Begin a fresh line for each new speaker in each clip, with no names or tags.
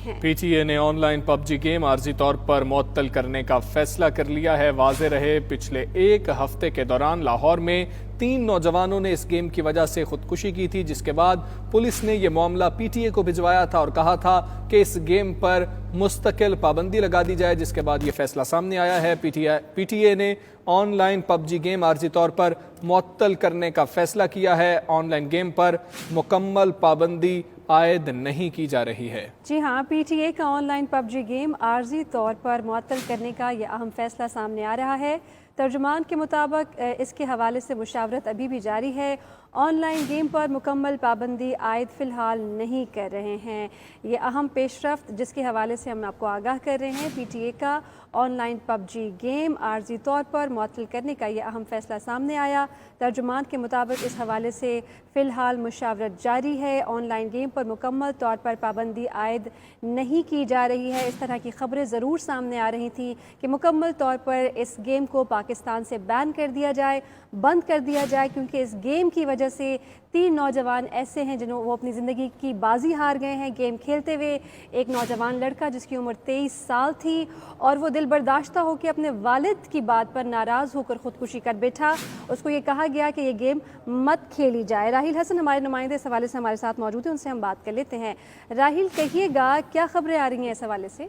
P T A نے online PUBG game عارضی طور پر معطل کرنے کا فیصلہ کر لیا ہے۔ واضح رہے پچھلے ایک ہفتے کے دوران لاہور میں 3 نوجوانوں نے اس گیم کی وجہ سے خودکشی کی تھی، جس کے بعد پولیس نے یہ معاملہ پی ٹی اے کو بھجوایا تھا اور کہا تھا کہ اس گیم پر مستقل پابندی لگا دی جائے، جس کے بعد یہ فیصلہ سامنے آیا ہے۔ پی ٹی اے نے online PUBG game عارضی طور پر معطل کرنے کا فیصلہ کیا ہے۔ آن لائن گیم پر مکمل پابندی عائد نہیں کی جا رہی ہے۔
جی ہاں، پی ٹی اے کا online PUBG game عارضی طور پر معطل کرنے کا یہ اہم فیصلہ سامنے آ رہا ہے۔ ترجمان کے مطابق اس کے حوالے سے مشاورت ابھی بھی جاری ہے۔ آن لائن گیم پر مکمل پابندی عائد فی الحال نہیں کر رہے ہیں۔ یہ اہم پیش رفت جس کے حوالے سے ہم آپ کو آگاہ کر رہے ہیں، پی ٹی اے کا online PUBG game عارضی طور پر معطل کرنے کا یہ اہم فیصلہ سامنے آیا۔ ترجمان کے مطابق اس حوالے سے فی الحال مشاورت جاری ہے۔ آن لائن گیم پر مکمل طور پر پابندی عائد نہیں کی جا رہی ہے۔ اس طرح کی خبریں ضرور سامنے آ رہی تھیں کہ مکمل طور پر اس گیم کو پاکستان سے بین کر دیا جائے، بند کر دیا جائے، کیونکہ اس گیم کی وجہ سے 3 نوجوان ایسے ہیں جنہوں وہ اپنی زندگی کی بازی ہار گئے ہیں گیم کھیلتے ہوئے۔ ایک نوجوان لڑکا جس کی عمر 23 سال تھی اور وہ دل برداشتہ ہو کے اپنے والد کی بات پر ناراض ہو کر خودکشی کر بیٹھا۔ اس کو یہ کہا گیا کہ یہ گیم مت کھیلی جائے۔ راہیل حسن ہمارے نمائندے اس حوالے سے ہمارے ساتھ موجود ہیں، ان سے ہم بات کر لیتے ہیں۔ راہیل، کہیے گا کیا خبریں آ رہی ہیں اس حوالے سے؟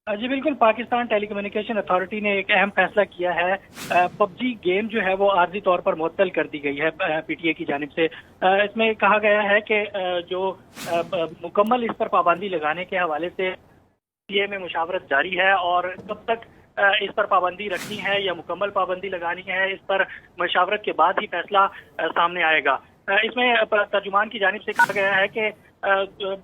جی بالکل، پاکستان ٹیلی کمیونیکیشن اتھارٹی نے ایک اہم فیصلہ کیا ہے۔ پب جی گیم جو ہے وہ عارضی طور پر معطل کر دی گئی ہے پی ٹی اے کی جانب سے۔ اس میں کہا گیا ہے کہ جو مکمل اس پر پابندی لگانے کے حوالے سے پی ٹی اے میں مشاورت جاری ہے، اور کب تک اس پر پابندی رکھنی ہے یا مکمل پابندی لگانی ہے، اس پر مشاورت کے بعد ہی فیصلہ سامنے آئے گا۔ اس میں ترجمان کی جانب سے کہا گیا ہے کہ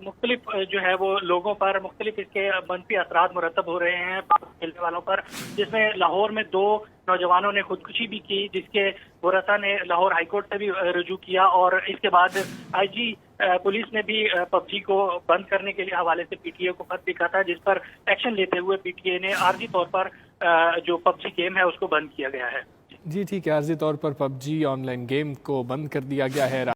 مختلف جو ہے وہ لوگوں پر مختلف اس کے منفی اثرات مرتب ہو رہے ہیں کھیلنے والوں پر، جس میں لاہور میں 2 نوجوانوں نے خودکشی بھی کی، جس کے ورثاء نے لاہور ہائی کورٹ سے بھی رجوع کیا، اور اس کے بعد آئی جی پولیس نے بھی پب جی کو بند کرنے کے لیے حوالے سے پی ٹی اے کو خط لکھا تھا، جس پر ایکشن لیتے ہوئے پی ٹی اے نے عارضی طور پر جو پب جی گیم ہے اس کو بند کیا گیا ہے۔
جی ٹھیک ہے، عارضی طور پر PUBG online game کو بند کر دیا گیا ہے۔